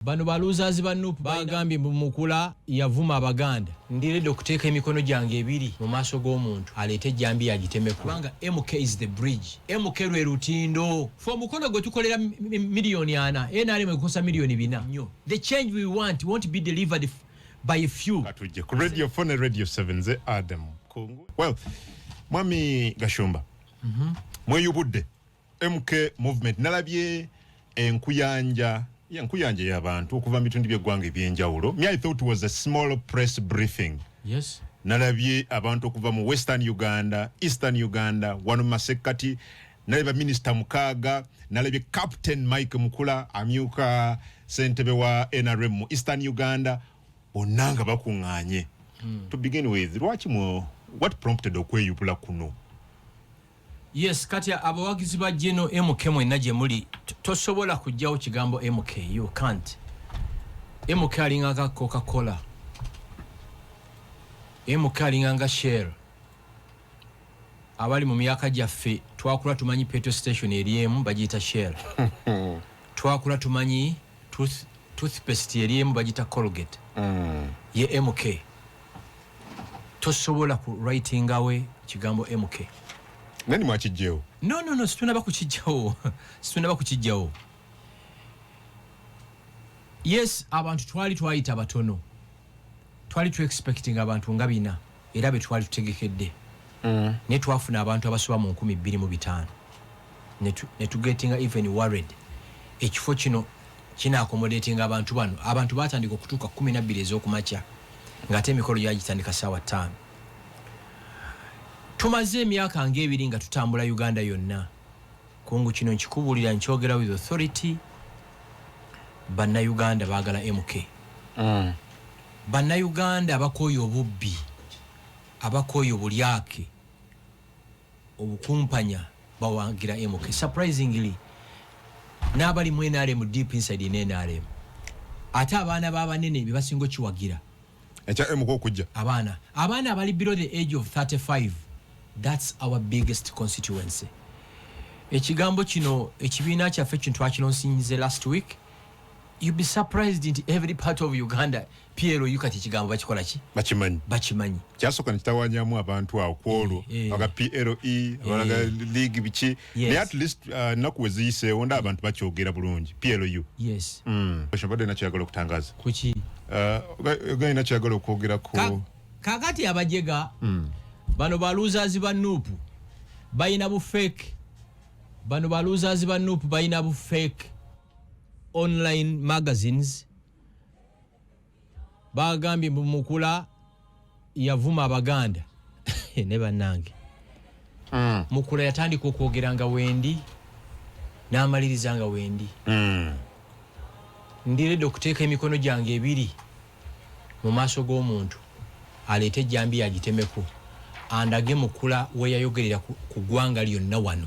Bano baluzazi banupu bagambye mukula yavuma abaganda ndiredde okuteeka emikono gyange ebiri mu maaso g'omuntu aleete jambi yagitemeko kubanga MK is the bridge. MK lwe lutindo fo mukono gwe tukolera miliyoni 4 NRM ekosa miliyoni 4. The change we want won't be delivered by a few. Katuje ku radio phone radio 7 ze Adam Kongo. Well, Mwami Gashumba. Mweyubudde MK movement nalabye enkuyanja yankuyanje y'abantu okuva mitundu by'eggwanga ebyenjawulo. I thought it was a small press briefing. Yes. Nalabye abantu okuva mu Western Uganda, Eastern Uganda, wano masekati, nalabye Minister Mukaga, nalabye Captain Mike Mukula amyuka ssentebe wa NRM mu Eastern Uganda, onanga bakunganye. To begin with, what prompted okweyubula kuno? Yes, kati abawagizi ba Geno MK mwenna gye muli tosobola kujjawo kigambo MK. You can't. MK alinganga Coca-Cola. MK alinganga Shell. Abali mu myaka gyaffe twakula tumanyi petrol station eriemu bagiyita Shell. Twakula tumanyi toothpaste eriemu bagiyita Colgate. Ye MK. Tosobola ku writing away kigambo MK. Nani mwachijjeo? No, situnaba kukijjawo. Yes, abantu twali twayita batono. Twali tu expecting abantu nga bina era be twali tutegekedde. Ne twafuna abantu abasoba mu 2500. Ne tugetinga even worried. Ekifo kino kina accommodating abantu bano. Abantu batandika okutuuka 12 ez'okumakya ng'ate emikolo gyagitandika ssaawa 5. Tumaze emyaka ng'ebiri nga tutambula Uganda yonna. Kungu kino nkikubuulira nkyogera with authority. Bannayuganda baagala MK. Bannayuganda abakooye obubbi, abakooye obulyake, obukumpanya bawangira MK. Surprisingly, n'abali mu NRM deep inside in NRM. Ate abaana b'abanene be basinga kiwagira. Ekya MK okujja. Abaana abali below the age of 35. That's our biggest constituency. Ekigambo kino ekibiina kyaffe kintu twakilonsinyize last week. You'll be surprised in every part of Uganda. PLO yukati ekigambo bakikola ki? Bakimanyi. Kyasoka nikitawanyamu abantu awo kwolwo aga PLE abalaga league biki. Yes. At least naku weziyise onda abantu bakyogera bulungi. PLU. Yes. Bashobade nakyagala okutangaza. Kuki? Gani nakyagala okwogera ko. Kakati abajega. Bano baluzazi banupu bayina bu fake. Bano baluzazi banupu bayina bu fake online magazines. Bagambye mukula yavuma abaganda. Ne bannange. Mukula yatandika okwogeranga wendi n'amalirizanga wendi. Ndiredde okuteeka emikono gyange ebiri mu maaso g'omuntu aleete jambi yagitemeko. Andage mukula we yayogerera ku ggwanga lyonna wano.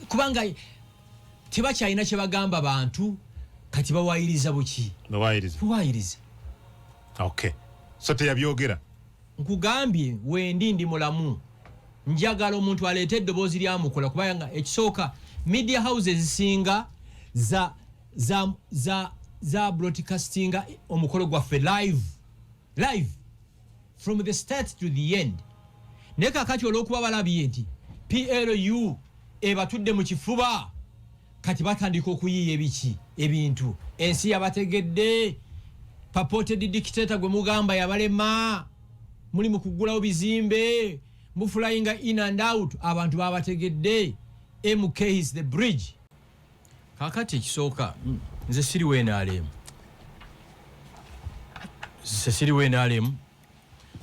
Kubanga tebakyalina kye bagamba bantu kati bawayiriza buki. Bawayiriza. Okay. So teyabyogera. Nkugambye wendi ndi mulamu. Njagala omuntu aleete eddoboozi lya mukula kubanga ekisooka media houses zisinga za broadcasting omukolo gwaffe live. From the start to the end. Neka kati olwokuba balabye nti PLU ebatudde mu kifuba kati batandika okuyiiya ebintu. Ensi yabategedde. Purported dictator gwe mugamba yabalema. Muli mu kugulawo bizimbe. Muflyinga in and out. Abantu babategedde. MK is the bridge. Kakati ekisooka nze siriwe NRM.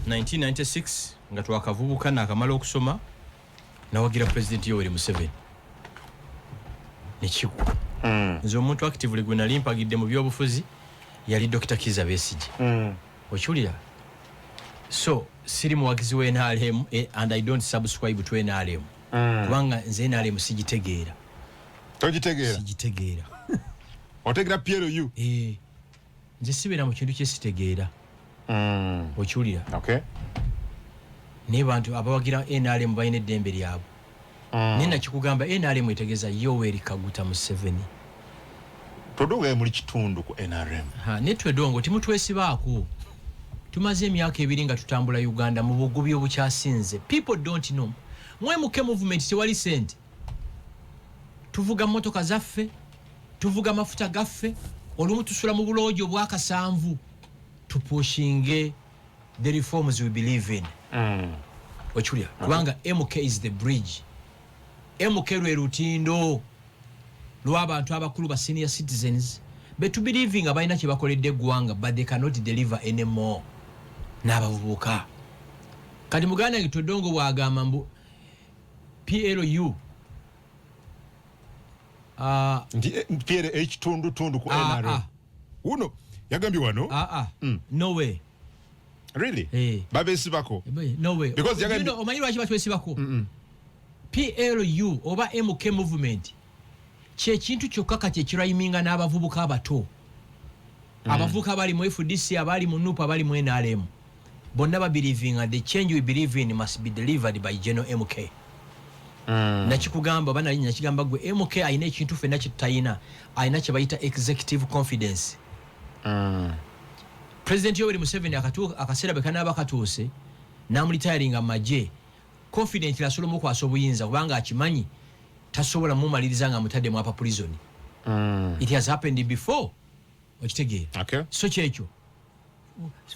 1996 nga twakavubuka nakamala okusoma nawagira president Yoweri Museveni nekiku nze omuntu actively gwe nali mpagidde mu byobufuzi yali Dr. Kiza Besigye okiwulira so siri muwagizi we NRM and I don't subscribe to NRM kubanga nze NRM sigitegeera otegera PLU nze sibeera mu kintu kyesitegeera okiwulira okay ne bantu abawagira NRM balina eddembe lyabwe nina kikugamba NRM etegeeza Yoweri Kaguta Museveni Todongo muli kitundu ku NRM. Netwe dongo timutwesibaako. Tumaze emyaka ebiri nga tutambula Uganda mu bugubi obukyasinze. People don't know. Mwemuke movement tewali sente. Tuvuga motoka zaffe, tuvuga mafuta gaffe, olumu tusula mu buloojo bw'akasanvu. Tupushinge the reforms we believe in. Ochulia. Kubanga MK is the bridge. MK lwe lutindo lw'abantu abakulu ba senior citizens betu believing abalina kye bakoledde eggwanga but they cannot deliver anymore. N'abavubuka. Kati muganda ngitodongo bwagamba mbu PLU PLH tundu ku NRM. Uno yagambye wano? No way. Really? Babesibako? No way. Because you know, omanyi lwaki batwesibako? PLU oba MK movement kye kintu kyokka kati ekirayiminga n'abavubuka abato. Abavubuka abali mu FDC, abali mu NUP, abali mu NRM. Bonna babelievinga the change we believe in must be delivered by General MK. Nakikugamba bana linya kigamba gwe MK ayina ekintu fenna kye tutayina, ayina kye bayita executive confidence. President Yoweri Museveni akaseera bekanaba katuuse n'amulitiring amaje confident la solomo kwa sobuyinza kubanga akimanyi tasobola mumaliriza nga mutadde mu apa prison. It has happened before. Okitegeera. Okay. So kyekyo.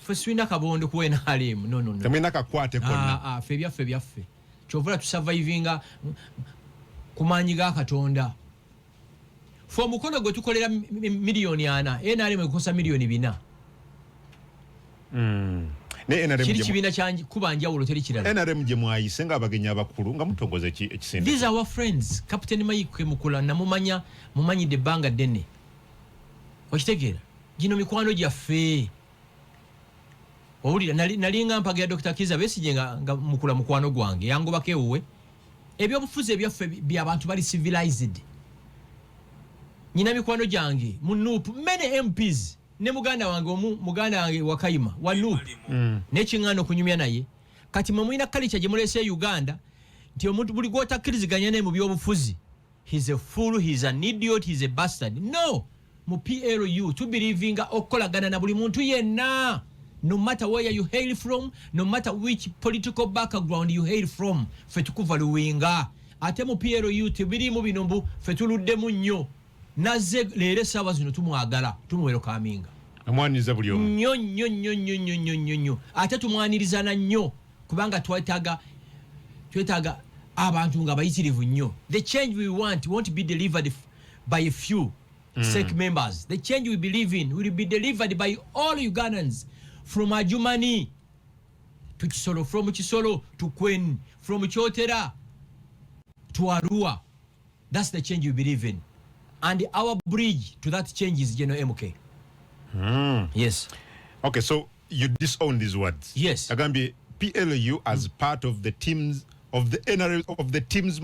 Feswina kabondo kuwena halimu. No. Temwina kakwate konna. Ffe byaffe. Kyovula tusurvivinga kumanyiga Katonda. Fo mukono gwe tukolera miliyoni 4, NRM ekosa miliyoni 4. Ne NRM kiri kibina kyanji kubanja ulo teri kirala. NRM je mwayise nga abagenya abakulu nga mutongoze ekisende. These are our friends. Captain Mayike mukula na mumanyi de banga dene. Okitegeera. Gino mikwano gyaffe. Owulira nalinga mpaga Dr. Kiza Besigye nga mukula mukwano gwange yangoba kewuwe. Ebyobufuzi ebyaffe by'abantu bali civilized. Nyina mikwano gyange mu NUP many MPs ne muganda wange muganda wange wakayima wa NUP n'ekingano kunyumya naye kati mwina culture gye mulese Uganda nti omuntu buli gwotakkiriziganya naye mu byobufuzi he's a fool, he's an idiot, he's a bastard. No, mu PLU to believing okolagana na buli muntu yenna, no matter where you hail from, no matter which political background you hail from, fe tukuvaluwinga ate mu PLU tebirimu binombu fe tuluddemu nnyo naze lere sawa zino tumwagala tumuwero kaminga amwaniza buli omu nnyo ate tumwaniriza na nnyo kubanga twetaga abantu nga bayitirivu nnyo. The change we want won't be delivered by a few SEC members. The change we believe in will be delivered by all Ugandans, from Ajumani to Kisolo, from Kisolo to Kwen, from Chotera to Arua. That's the change we believe in. And our bridge to that change is General MK. Yes. Okay, so you disown these words. Yes. Agambi PLU as part of the teams of the NRM of the teams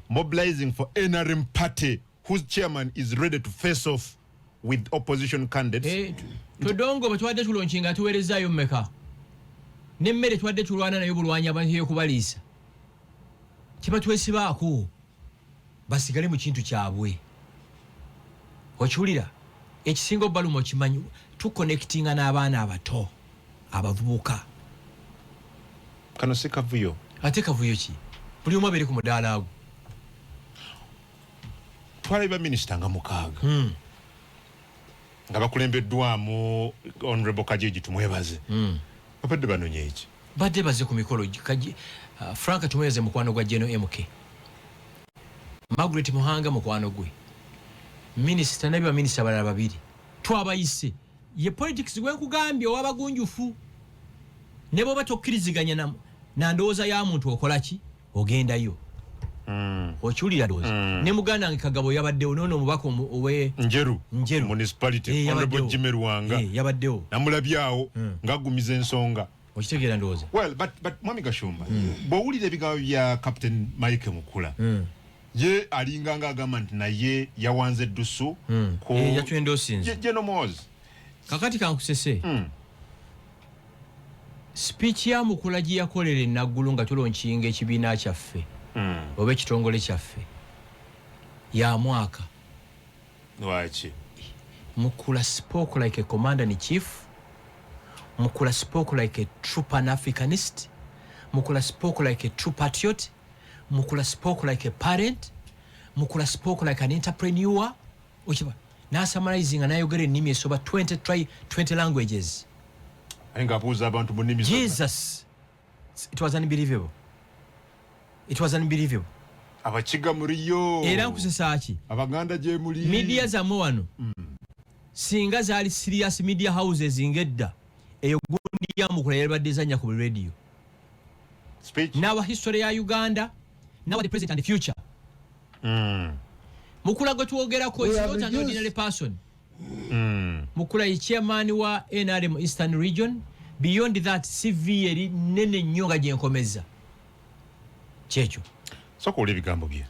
mobilizing for NRM party whose chairman is ready to face off with opposition candidates. Todongo batwadde tulonkinga tuwerezayo mmeka. Nemmere twadde tulwana nayo bulwanya abantu kubaliisa. Kiba twesibaako. Basigale mu kintu kyabwe. Okiwulira ekisinga obalumu okimanyi tu connectinga n'abaana abato abavubuka. Kano si kavuyo. Ate kavuyo ki? Buli omu abeere ku mudaala ago. Twalaba minisita nga mukaaga. Nga bakulembeddwamu Honorable Kajeji tumwebaze. Babadde banoonya eki? Badde baze ku mikolo Frank tumwebaze mukwano gwa General MK. Margaret Muhanga mukwano gwe. Minister nabi ba minister balala babiri. Twabayise. Ye politics gwe nkugambye owabagunjufu. Nebo batokkiriziganya na ndowooza ya muntu okolaki? Ogendayo. Okiwulira ndowooza. Ne muganda wange Kagabo yabaddewo nono omubaka owe Njeru municipality Honorable Jimmy Ruwanga. Yabaddewo. Namulabyawo ng'aggumiza ensonga. Okitegeera ndowooza. Well, but Mwami Gashumba, bw'owulira ebigambo bya Captain Mike Mukula. Ye alinga nga agamba nti naye yawanze eddusu ko yatwendosinze General MUHOOZI. Kakati kankusese speech ya Mukula gye yakolera enaggulu nga tulonkinga ekibiina kyaffe oba ekitongole kyaffe ya mwaka Lwaki? Mukula spoke like a commander-in-chief. Mukula spoke like a true Pan-Africanist. Mukula spoke like a true patriot. Mukula spoke like a parent. Mukula spoke like an entrepreneur. Now summarizing and I get in name over 20 languages. Jesus. It was unbelievable. It was unbelievable. Abachiga muriyo. Era nkusesaki. Abaganda je muli. Media za mwano. Singa zali serious media houses ingedda. Eyo gundi ya mukula yalibadde zanya ku radio. Speech. Now history ya Uganda. Now the present and the future. Mukula gwe tuwogerako is not an ordinary person. Mukula is chairman wa NRM Eastern Region. Beyond that, severely nene nnyo nga gyenkomeza. Kyekyo. Sokola ebigambo bye.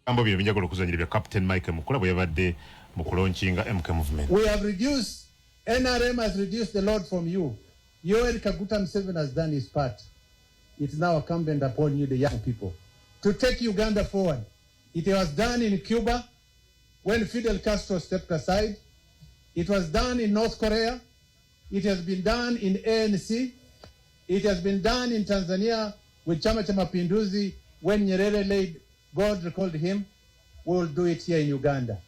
Bigambo bye binjagala okuzanyira bya Captain Mike Mukula bwe yabadde mu kulaunchinga MK movement. We have reduced, NRM has reduced the load from you. Yoweri Kaguta Museveni has done his part. It's now incumbent upon you, the young people, to take Uganda forward. It was done in Cuba when Fidel Castro stepped aside. It was done in North Korea. It has been done in ANC. It has been done in Tanzania with Chama cha Mapinduzi when Nyerere laid, God recalled him. We will do it here in Uganda.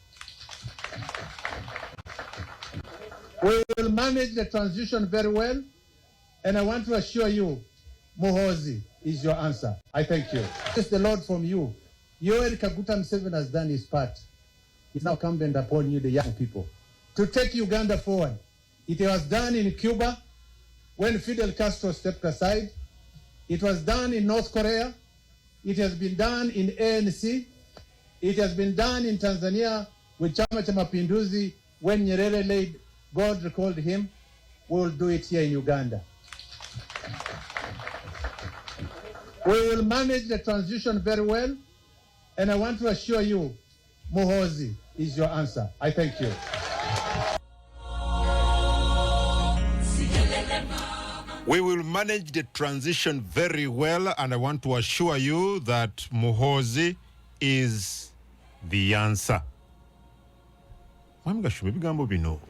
We will manage the transition very well, and I want to assure you, MUHOOZI is your answer. I thank you. It's the Lord from you. Yoweri Kaguta Museveni has done his part. It's now incumbent upon you, the young people, to take Uganda forward. It was done in Cuba when Fidel Castro stepped aside. It was done in North Korea. It has been done in ANC. It has been done in Tanzania with Chama cha Mapinduzi when Nyerere laid, God recalled him. We will do it here in Uganda. We will manage the transition very well, and I want to assure you, MUHOOZI is your answer. I thank you. We will manage the transition very well, and I want to assure you that MUHOOZI is the answer. Gashumba ebigambo bino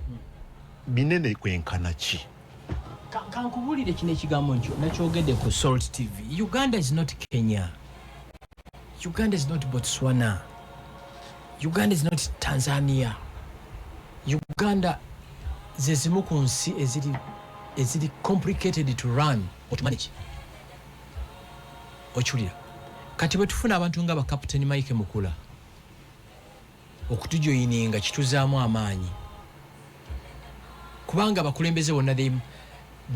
binene kwenkana ki? Kankubulire kino ekigambo nkyo nakyogedde ku Salt TV. Uganda is not Kenya. Uganda is not Botswana. Uganda is not Tanzania. Uganda ze zimu ku nsi eziri complicated to run or to manage. Okiwulira. Kati bwe tufuna abantu nga ba Captain Mike Mukula okutujoyininga kituzaamu amaanyi. Kubanga bakulembeze bonna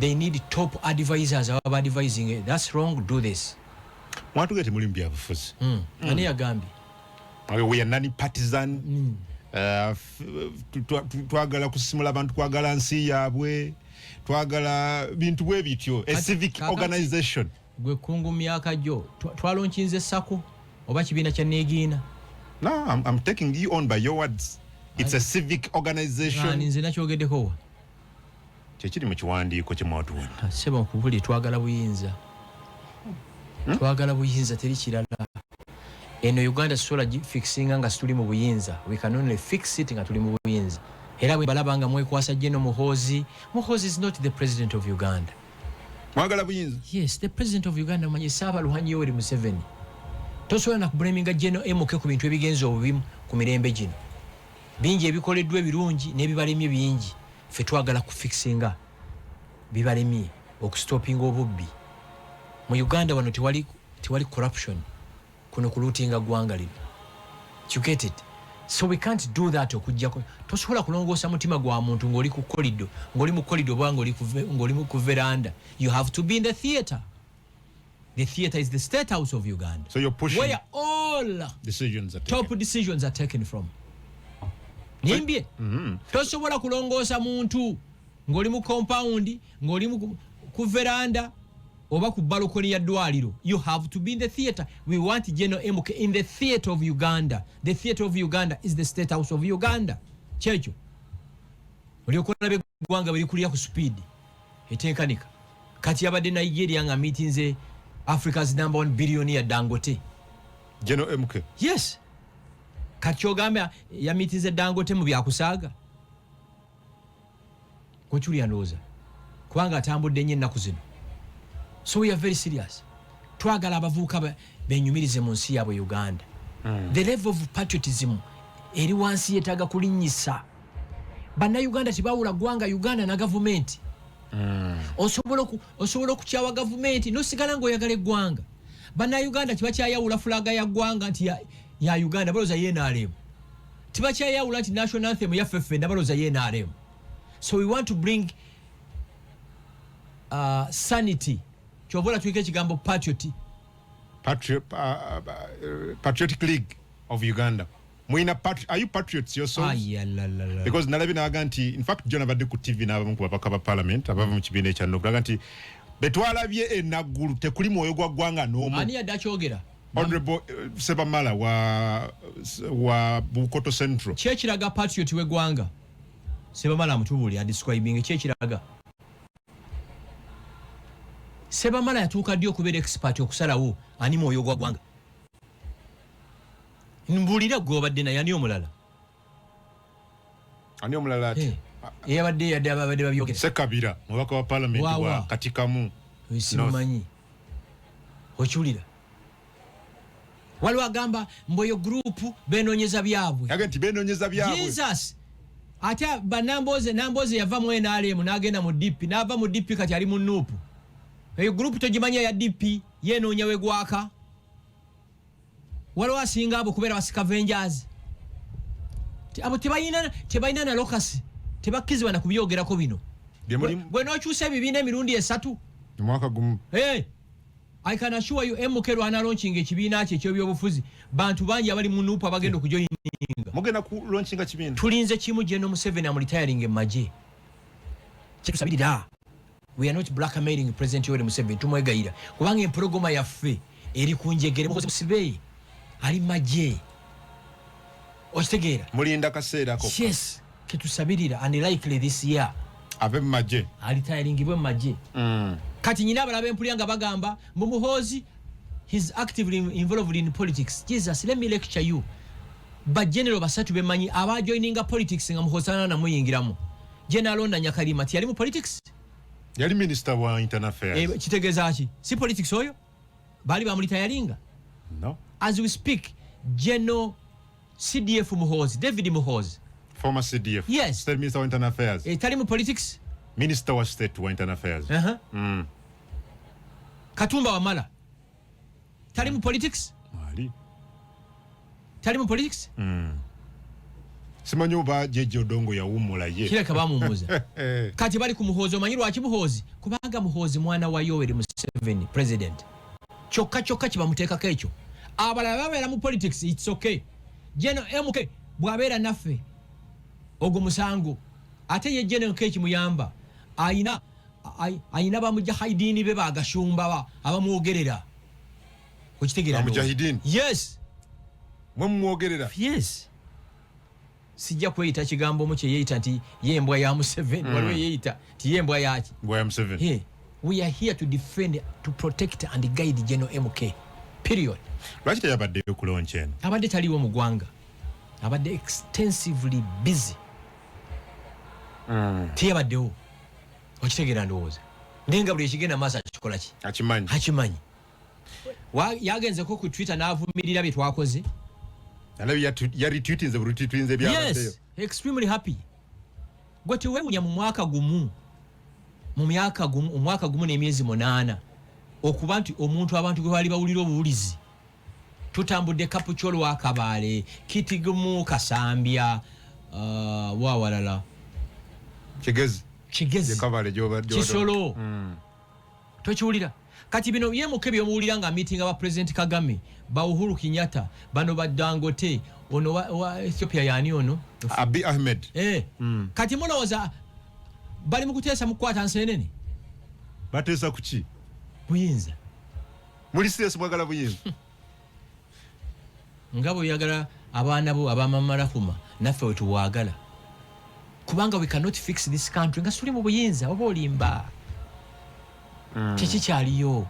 they need top advisors ababa advising. That's wrong, do this. Mwatugete muli mbya bufuzi. Ani yagambye? We are non-partisan. Twagala kusimula abantu kwagala nsi yaabwe. Twagala bintu bwe bityo. A civic organization. Gwe kungu myaka jo. Twalonchinze sako oba kibiina kya neegiina. No, I'm taking you on by your words. It's a civic organization. Nze nakyogeddeko wa? Kyekiri mu kiwandiiko kye mwatuwona. Seba nkubuli twagala buyinza. Twagala buyinza teri kirala. Eno Uganda sola fixinga nga tuli mu buyinza. We can only fix it nga tuli mu buyinza. Era bwe balabanga mwekwasa jeno MUHOOZI. MUHOOZI is not the president of Uganda. Mwagala buyinza? Yes, the president of Uganda manyi Ssaabuluhanye Yoweri Museveni. Tosobola na kublaminga jeno MK ku bintu ebigenza obubimu ku mirembe gino. Bingi ebikoleddwa ebirungi n'ebibalemye bingi. Ffe twagala kufixinga bibalemye okustopinga obubbi. Mu Uganda wano tewali corruption. Kuno kulutinga gwanga lino. You get it? So we can't do that okujjako. Tosobola kulongoosa mutima gwa muntu ng'oli ku corridor, ng'oli mu corridor oba ng'oli mu veranda. You have to be in the theater. The theater is the state house of Uganda. So you're pushing where all decisions are top taken. Decisions are taken from. Nimbye. Tosobola kulongoosa muntu ng'oli mu compound, ng'oli ku veranda oba ku balcony ya ddwaliro. You have to be in the theater. We want General MK in the theater of Uganda. The theater of Uganda is the state house of Uganda. Kyekyo. Olyokola begwanga bali kulya ku speed. Etenkanika. Kati yabadde Nigeria nga meetinze Africa's #1 billionaire Dangote. General MK. Yes. Kakyogamba yamitize Dangote mu byakusaaga. Kochuli yandoza. Kubanga atambudde nnyo ennaku zino. So we are very serious. Twagala abavubuka benyumirize mu nsi yaabwe Uganda. The level of patriotism eri wansi yetaaga kulinnyisa. Bannayuganda tebawula ggwanga Uganda na gavumenti. Osobola okukyawa gavumenti nosigala ng'oyagala eggwanga. Bannayuganda tebakyayawula fulaga ya ggwanga nti ya Uganda balooza NRM. Tebakyayawula nti national anthem yaffe ffenna balooza NRM. So we want to bring sanity. Kyobola tuike ekigambo Patriotic League of Uganda. Are you patriots yourselves? Because nalabi naga nti in fact John abadde ku TV n'abamu ku babaka ba parliament abava mu kibiina ekya Nokulaga nti betwalabye enaggulu tekuli mwoyo gwa ggwanga n'omu. Ani yadde akyogera? Honorable Sebamala wa Bukoto Central. Kyekiraga patriot w'eggwanga. Sebamala amutubuulira adescribing kyekiraga. Sebamala yatuuka ddi okubeera expert okusalawo ani mwoyo gwa ggwanga. Mbulira gwobadde naye ani omulala? Ani omulala ati? Yabadde yadde ababadde babyogera. Sekabira mubaka wa parliament wa Katikamu. Simumanyi. Okiwulira? Waliwo agamba mboyo group benoonyeza byabwe. Yage nti benoonyeza byabwe. Jesus! Ate Namboze yava mu NRM n'agenda mu DP n'ava mu DP kati ali mu NUP. Eyo group togimanya ya DP yenoonya wegwaka. Waliwo asinga abo kubeera bascavengers. Abo tebalina na lokasi. Tebakkizibwa na kubyogerako bino. Bwe n'okyusa ebibiina emirundi esatu. Mwaka gumu. I can assure you MK lwana launching ekibiina kye eky'ebyobufuzi. Bantu bangi abali mu NUP abagenda okujoyininga. Mugenda ku launchinga kibiina. Tulinze kimu General Museveni amulitiring emaje. Kyetusabirira. We are not blackmailing President Yoweri Museveni. Tumwegayira. Kubanga empologoma yaffe eri kunjegere Museveni. Ali maje. Okitegeera. Mulinda kaseera ko. Yes. Ketusabirira and likely this year. Ave maje. Ali tiringibwe maje. Kati nyina abalabe empulya bagamba MUHOOZI he's actively involved in politics. Jesus, let me lecture you. But general basatu bemanyi aba joininga politics nga muhosana na muyingiramu. General na Nyakalima ti yali mu politics. Yali minister wa internal affairs. Kitegeeza ki? Si politics oyo? Bali bamulita yalinga? No. As we speak, General CDF MUHOOZI, David MUHOOZI. Former CDF. Yes. State Minister wa Internal Affairs. Tali mu politics? Minister wa State wa Internal Affairs. Katumba Wamala. Tali mu politics? Mali. Tali mu politics? Simanyi oba Jeje Odongo yawumula ye. Kireka bamumuza. Kati bali ku MUHOOZI omanyi lwaki MUHOOZI? Kubanga MUHOOZI mwana wa Yoweri Museveni, president. Kyokka kibamuteekako ekyo. Abalala babeera mu politics, it's okay. General MK bwabeera naffe ogwo musango. Ate ye General MK kimuyamba. Ayina bamujahidini be bagashumba abamwogerera. Okitegeera ndo. Bamujahidini? Yes. Mwemwogerera? Yes. Sijja kweyita kigambo mu kye yeeyita nti yembwa ya Museveni. Waliwo yeeyita ti yembwa yaki. Mbwa ya Museveni. Yeah. We are here to defend, to protect and guide General MK. Period. Lwaki teyabaddeyo ku launch eno? Abadde taliwo mu ggwanga. Abadde extensively busy. Teyabaddewo. Okitegeera ndowooza. Nenga buli ekigenda maaso akikola ki? Akimanyi. Yagenzeko ku Twitter n'avumirira bye twakoze. Yaretweetinze bulutweetinze byabaddeyo. Yes, extremely happy. Gwe tewewunya mu mwaka gumu. Omwaka gumu n'emyezi 8 okuba nti omuntu abantu gwe bali bawulira obuwulizi. Tutambudde Kapucholo wa Kabale, Kitigumu Kasambya, wawalala. Kigezi. Kabale Kisolo. Tokiwulira. Kati bino yemuke byomuwulira nga meeting aba President Kagame, ba Uhuru Kenyatta, bano ba Dangote, ono wa Ethiopia yani ono? Abiy Ahmed. Kati mulowooza bali mukuteesa mukwata nsenene? Bateesa kuki? Buyinza. Muli serious mwagala buyinza? Nga bweyagala abaana bo abamama Rahuma naffe wetuwaagala. Kubanga we cannot fix this country nga tuli mu buyinza oba olimba. Kiki kyaliyo?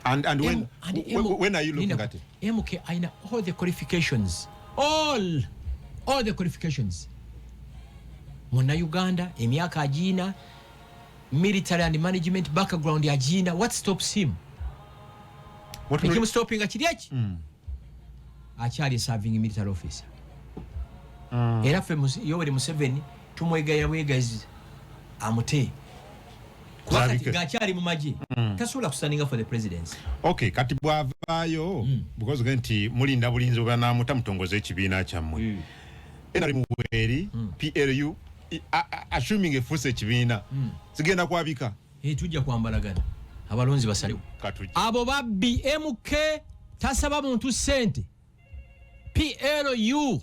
And when are you looking at it? MK aina all the qualifications. All the qualifications. Mwana Uganda, emyaka agina, military and management background agina. What stops him? What him stopping achiriachi? Achali serving military officer. Era fe Yoweri Museveni tumwegaya wegezi amute. Wakati gachari mu maji. Tasobola kusaninga for the presidency. Okay, kati bwavayo because genti mulinda bulinzi obanamuta mutongoze ekibiina kyammwe. Enali muweri PLU assuming efuse ekibiina sigenda kwabika. Tujja kwambalagana. Abalonzi basaliwo. Abo babbi MK tasaba muntu sente. PLU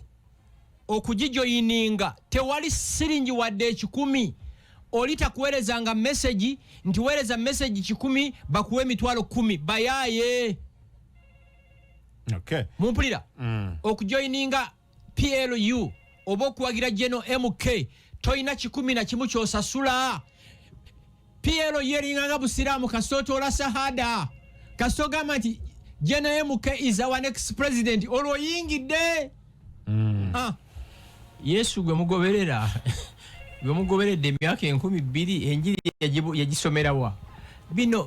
okujijoyininga tewali siringi wadde 10 olita kuwerezanga message nti wereza message 10 bakuwe mitwalo 10 bayaye. Okay. Mumpulira okujoyininga PLU oba okuwagira Geno MK toyina 10 na kimu kyosasula. PLU yeringanga busiramu kasoto ola sahada kasogama nti Geno MK is our next president olwo yingidde. Yesu gwe mugoberera gwe mugoberedde emyaka 12 enjiri yagisomerawa bino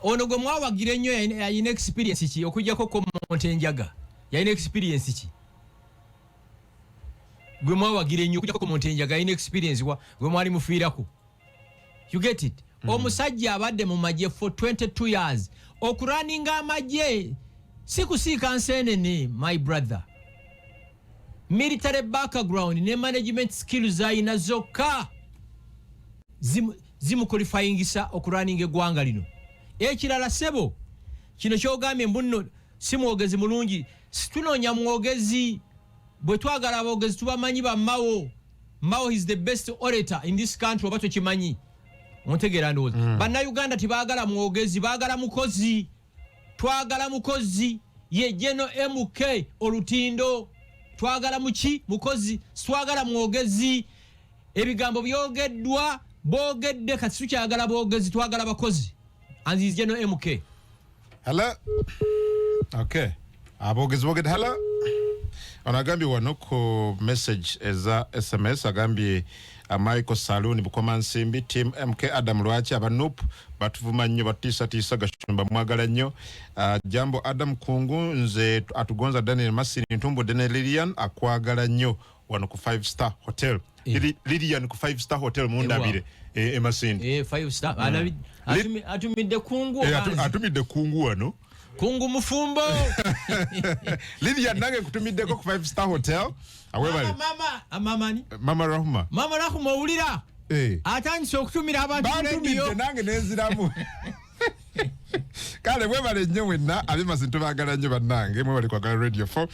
ono gwe mwawagira ennyo yalina experience ki okujjako comment enjaga yalina experience ki gwe mwawagira ennyo okujjako comment enjaga yalina experience gwe mwali mufiirako. You get it? Omusajja abadde mu magye for 22 years okuraninga amagye sikusiika nsenene my brother. Military background ne management skills ayina zokka zimu qualifyingisa okurunning eggwanga lino. Ekirala sebo kino kyogambye mbunno si mwogezi mulungi tunoonya mwogezi bwe twagala aboogezi tubamanyi bammawo. Mao is the best orator in this country oba tokimanyi ontegeera ndowooza. Bannayuganda tibaagala mwogezi baagala mukozi. Twagala mukozi ye Geno MK olutindo. Twagala muki mukozi twagala mwogezi. Ebigambo byogeddwa boogedde kati tukyagala boogezi twagala bakozi. And is Geno MK. Hello. Okay. Aboogezi boogedde hello. Onagambye wano ku message eza SMS agambye Michael Saloon Bukoma Nsimbi team MK Adam Lwachi abanup batuvuma nnyo batisa Gashumba mwagala nnyo. Jambo Adam Kungu nze atugonza Daniel Masini ntumbo Daniel Lilian akwagala nnyo wano ku 5-star hotel. Lilian ku 5-star hotel mundabire Masini 5-star atumidde Kungu atumidde Kungu wano Kungu mufumbo. Lilian nange kutumiddeko ku 5-star hotel. Mama Rahuma owulira atandise okutumira abantu radio nange nenziramu. Kale mwebale nnyo mwenna ab'Emasini tubaagala nnyo bannange mwebale kwagala radio 4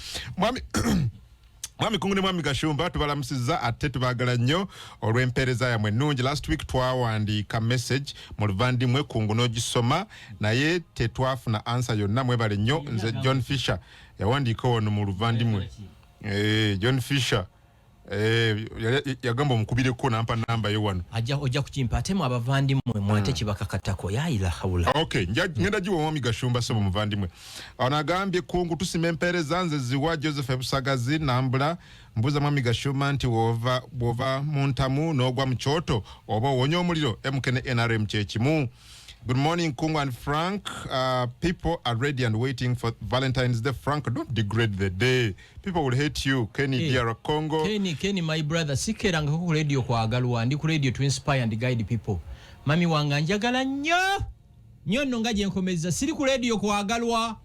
mwami Kungu ne mwami Gashumba tubalamusizza ate tubaagala nnyo olw'empeereza yammwe ennungi. Last week twawandiika message mu luvandimwe Kungu n'ogisoma naye tetwafuna answer yonna. Mwebale nnyo. Nze John Fisher yawandiika wano mu luvandimwe. John Fisher yagamba omukubireko nampa namba yo wano. Ojja kukimpa ate mu abavandimwe mwate kibakakatako yaila hawula. Okay, ngenda jiwa mwami Gashumba sebo muvandimwe. Onagambye Kungu tusima empeereza nze ziwa Joseph Ebusagazi nambula mbuza mwami Gashumba nti wova muntamu n'ogwa mu kyoto oba owonya omuliro MK ne NRM kyekimu. Good morning, Kungu and Frank. People are ready and waiting for Valentine's Day. Frank, don't degrade the day. People will hate you. Kenny, DR Congo. Kenny, my brother. Sikeranga ku radio kwa agalwa. Ndi ku radio to inspire and guide people. Mami wanga njagala nnyo. Nnyo nonga je nkomeza. Siri ku radio kwa agalwa.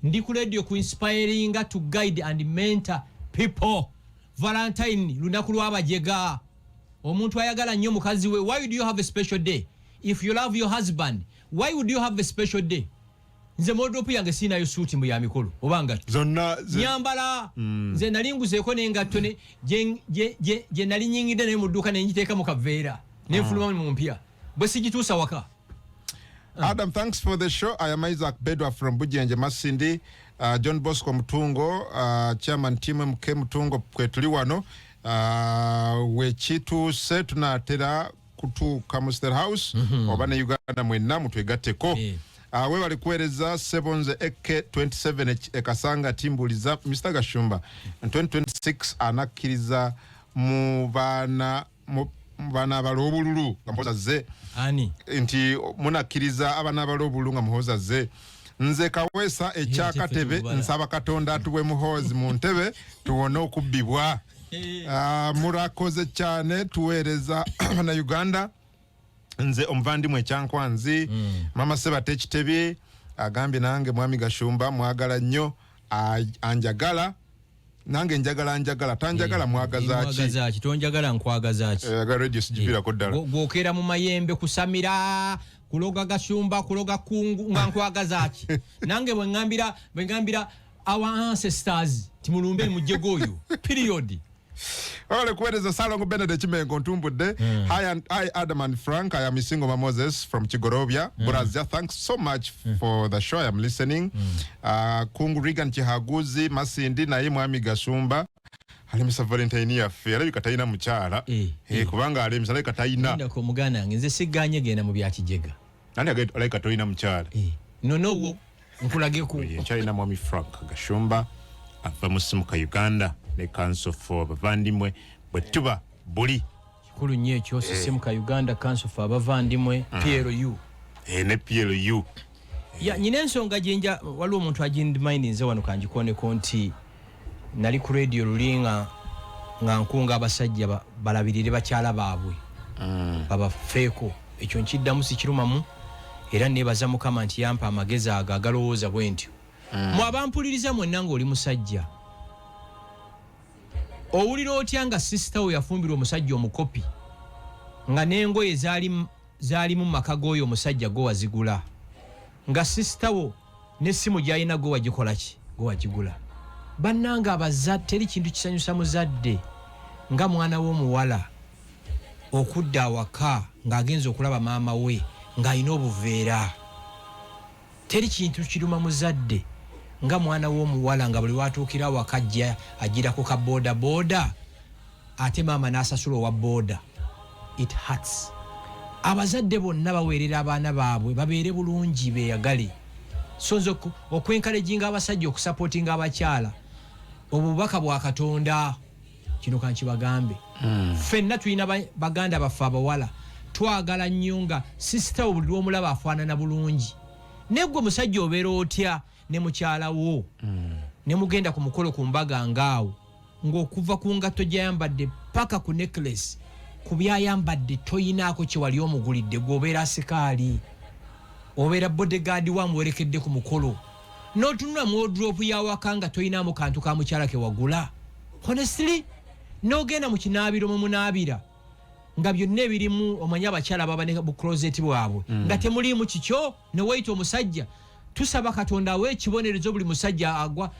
Ndi ku radio ku inspiring to guide and mentor people. Valentine, lunaku lw'abajega. Omuntu ayagala nnyo mukazi we. Why do you have a special day? If you love your husband, why would you have a special day? Nze modopu yange sina yo suit mu ya mikolo obanga zonna nyambala nze nalinguzeeko nengatto ne je nali nyingide ne mudduka ne njiteeka mu kaveera ne fuluma mu mpya bwe sigituusa waka. Adam, thanks for the show. I am Isaac Bedwa from Bujenje Masindi. John Bosco Mutungo, chairman team MK Mutungo kwetuli wano. Wechitu se tunatera kutuuka mu State House oba ne Uganda mwenna mutwegatteko. we bali kuweereza Sebonze Eke 27 ekasanga timbuliza Mr. Gashumba 2026 anakkiriza mu baana abalobululu nga muhoza ze ani nti munakkiriza abaana abalobululu nga muhoza ze nze Kaweesa ekyakatebe nsaba Katonda atuwe muhoozi mu ntebe tuwone okubbibwa. Murakoze cyane tuweereza na Uganda nze omuvandimwe ekyankwanzi mama Sebate Ekitebye agambye nange mwami Gashumba mwagala nnyo anjagala nange njagala tanjagala mwagazaaki tonjagala nkwagazaaki radio sijibira ko ddala gwokera mu mayembe kusamira kuloga Gashumba kuloga kungu nga nkwagazaaki nange bwe ngambira our ancestors timulumbe mujjego oyo period. Ole kuweereza Salongo Benedict Chimengo ntumbudde. Hi Adam and Frank, I am Single Moses from Chigorovia. Brazil, thanks so much for the show. I am listening. Kungu Regan Chihaguzi Masindi na mwami Gashumba. Alimisa Valentine yaffe alabika katayina mukyala kubanga alimisa alabika katayina ndako mugana nze siganye genda mu byakijega nani alabika katayina mukyala nono nkulage ku China mwami Frank Gashumba ava musimu ka Uganda ne Council for Bavandimwe bwetuba buli kikulu nnyo ekyo system ka Uganda Council for Bavandimwe PLU ne PLU ya nyine ensonga jenja waliwo omuntu agindimind nze wano kanjikone konti nali ku radio lulinga nga nkunga abasajja balabirire bakyala baabwe baba feeko ekyo nkiddamu sikirumamu era nebaza Mukama nti yampa amagezi agalowooza bwentyo mwabampuliriza mwenna ng'oli musajja owulira otya nga sister we yafumbirwa omusajja omukopi nga n'engoye zaali mu maka g'oyo omusajja go wazigula nga sister wo n'essimu gy'alina go wagikola ki go wagigula bannanga abazadde teri kintu kisanyusa muzadde nga mwana w'omuwala okudda awaka ng'agenza okulaba maama we ng'alina obuveera teri kintu kiruma muzadde nga mwana w'omuwala nga buli watuukira awaka ajja agirako ka boda ate maama n'asasula owa boda. It hurts. Abazadde bonna baweerera abaana baabwe babeere bulungi beeyagale so nze okwenkaleginga abasajja okusapootinga abakyala obubaka bwa Katonda kino kankibagambe ffenna tulina baganda baffe abawala twagala nnyo nga sister wo buli lw'omulaba afaanana bulungi naye gwe musajja obeera otya ne mukyala wo ne mugenda ku mukolo ku mbaga ngaawo ng'okuva ku ngatto gy'ayambadde paka ku necklace ku byayambadde toyinaako kye wali omugulidde gw'obeera sikaali obeera bodyguard wamuwerekedde ku mukolo n'otunula mu wardrobe y'awaka nga toyinaamu kantu ka mukyala ke wagula honestly n'ogenda mu kinaabiro mu munaabira nga byonna ebirimu omanya abakyala baba ne bu closet bwabwe nga temuliimu kikyo ne wayita omusajja tusaba Katonda awe ekibonerezo buli musajja agwa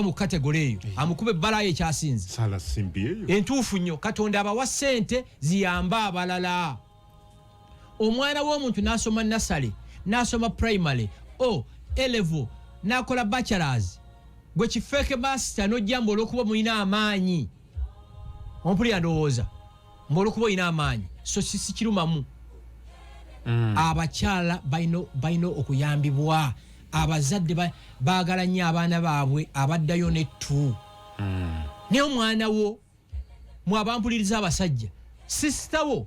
mu kategori eyo amukube ebbalayo ekyasinze sala simbi eyo entuufu nnyo Katonda abawa ssente ziyamba abalala omwana w'omuntu n'asoma nasale n'asoma primary A-level n'akola bachelors gwe kifeeke master n'ojja olw'okuba mulina amaanyi ompulira ndowooza olw'okuba olina amaanyi so sikirumamu abakyala balina okuyambibwa abazadde baagala nnyo abaana baabwe abaddayo nettu naye omwana wo mwabampuliriza abasajja sister wo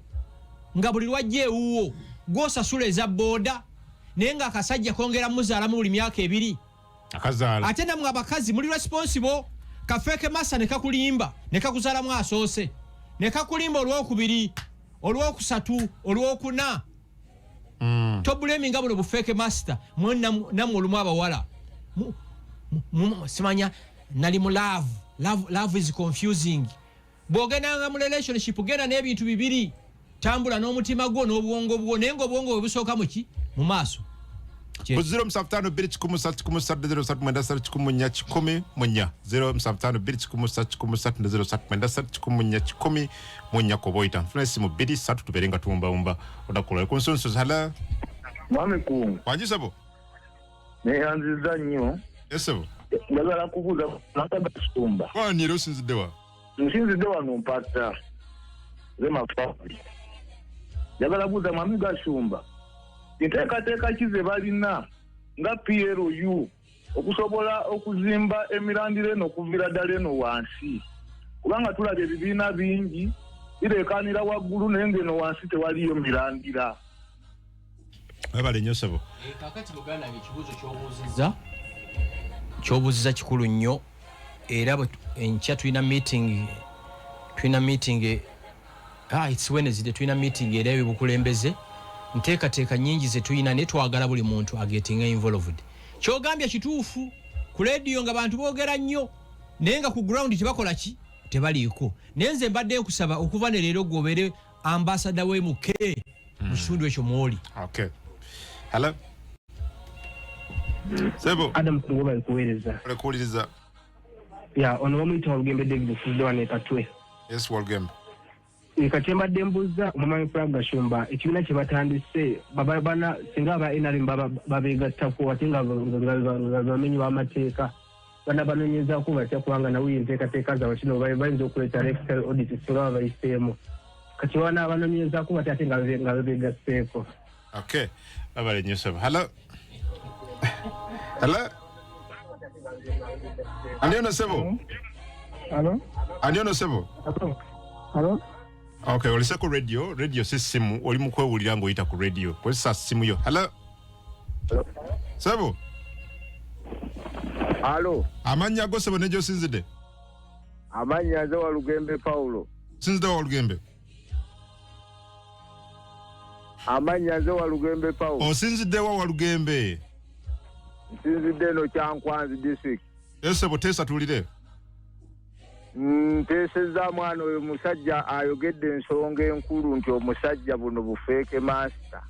nga buli lwajja ewuwo gw'osasula eza booda naye nga akasajja kongera muzaalamu buli myaka 2 akazaala ate namwe abakazi muli responsible kafeeke masa ne kakulimba ne kakuzaalamu asoose ne kakulimba olw'okubiri olw'okusatu olw'okuna tobulemi nga buno bufeeke master namwe olumu abawala simanya nali mu love is confusing bw'ogendanga mu relationship genda n'ebintu bibiri tambula n'omutima gwo n'obwongo bwo naye ng'obwongo bwe busooka muki mu maaso ku 07521 koboita nfuna esimu 2 tubere nga tuwumbawumba odakola ku nsonso hala mwami kungu wanjisabo neyanziza nnyo esebo njagala kubuuza Gashumba wanira osinzidde wa nsinzidde wano mpata ze mafaabi njagala buuza mwami Gashumba nteekateeka ki ze balina nga PLU okusobola okuzimba emirandiro eno okuviira ddala eno wansi kubanga tulabye ebibiina bingi bireekanira waggulu naye ng'eno wansi tewaliyo mirandira. Webale nnyo ssebo. Kakati Buganda ekibuuzo ky'obuuziza kikulu nnyo era enkya tulina meeting it's Wednesday tulina meeting era y'obukulembeze nteekateeka nnyingi ze tulina naye twagala buli muntu agetinga involved. Ky'ogambye kituufu ku leediyo nga bantu boogera nnyo naye nga ku ground tebakola ki tebaliiko naye nze mbadde nkusaba okuva ne leero gw'obeere ambassador we muke mu kitundu ekyo mwoli. Okay. Hello. Sebo. Adam Singoba alikueleza. Alikueleza. Ya, ono wamuyita Walugembe David Sizdewa ne Katwe. Yes, Walugembe. Katemba dembuza omumami Frank Gashumba ekibiina kye batandise babana singa aba NRM babegattako ate nga bamenyi b'amateeka bana banoonyeza ko batya kubanga nawe enteekateeka zaabwe kino bayinza okuleeta electoral audit singa babayiseemu kati wana abanoonyeza ko batya ate nga babegasseeko. Okay. Babale nnyo ssebo. Hello. Hello. Ani ono ssebo? Hello. Ani ono ssebo? Hello. Okay, olise ku radio si simu oli mu kwewulira ng'oyita ku radio kozesa simu yo. Hello. Ssebo. Alo. Amannya go ssebo ne gy'osinzidde? Amannya nze Walugembe Paulo. Sinzidde Walugembe? Amannya nze Walugembe Paulo. Osinzidde wa Walugembe? Nsinzidde eno Kyankwanzi district. Ssebo teesa tuwulire. Nteesezza mwana oyo musajja ayogedde ensonga enkulu nti omusajja buno bufeeke master.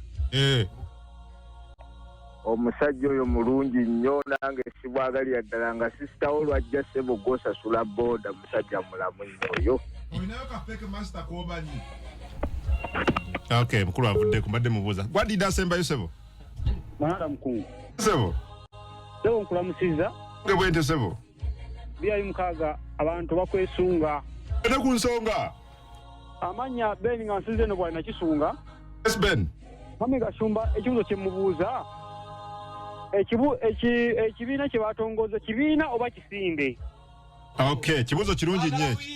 Omusajja oyo mulungi nnyo nange sibwagalira ddala nga sisitawo lwajja ssebo gw'osasula booda musajja mulamu nnyo oyo. Olinayo ka fake master k'omanyi? Okay, mukulu avudde kumbadde mubuuza. Gwadidde asembayo ssebo? Mwana mukungu. Ssebo? Ssebo nkulamusiza. Ge bwente ssebo? Byayi mukaaga abantu bakwesunga. Ate ku nsonga? Amannya Ben nga nsinze no bwalina kisunga. Yes, Ben. Mami Gashumba ekibuuzo kye mubuuza ekibiina kye batongoza kibiina oba kisinde? Okay, kibuuzo kirungi nnyo ekyo.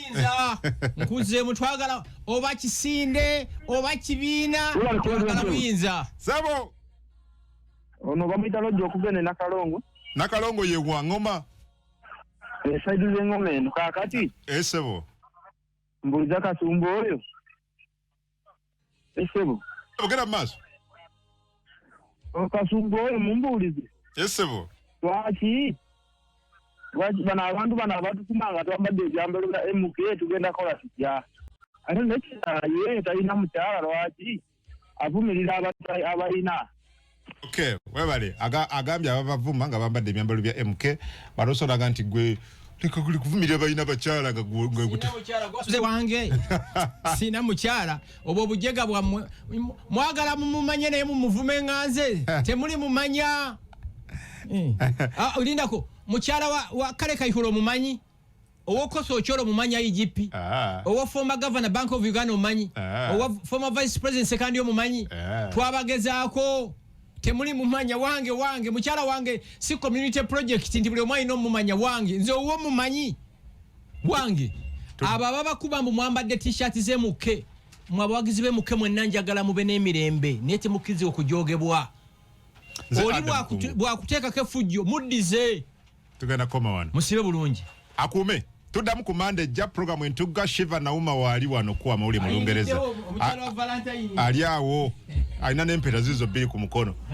Nkuzeemu twagala oba kisinde oba kibiina twagala buyinza. Ssebo. Ono bamuyita Lodge okugenda Nakalongo. Nakalongo ye Wangoma. Saidi z'engoma eno kaakati. Ssebo. Mbuuliza Kasumba oyo. Ssebo. Ogera mu maaso. Kasumba oyo mumbuulize. Ssebo. Lwaki bano abantu abatukuma nga twambadde ebyambalo bya MK tugenda kola tutya? Ate nekiraye talina mukyala lwaki avumirira abalina. Okay, webale agambye abavuma nga bambadde ebyambalo bya MK balosonaga nti gwe leka kuli kuvumirira balina bakyala nga gwe wange sina mukyala obwo obujega bwammwe mwagala mumumanye naye mumuvume nganze temuli mumanya. Olindako mukyala wa Kale Kayihura omumanyi owokoso okyolo omumanyi IGP owo former governor Bank of Uganda omumanyi owo former vice president sekandi omumanyi twabagezaako temuli mumanya wange mukyala wange si community project ndi buli omwalina omumanya wange nze owo mumanyi wange abo ababakuba mbu mwambadde t-shirt z'emuke mwabawagizi b'emuke mwenna njagala mube n'emirembe naye temukkiriza okujoogebwa oli bwakuteekako effujjo muddize tugenda koma wano musibe bulungi akuume tuddamu ku mande ejja programu entugga Shiva Nauma waali wano kuwa mawuli mu Lungereza ali awo alina n'empeta zizo bbiri ku mukono.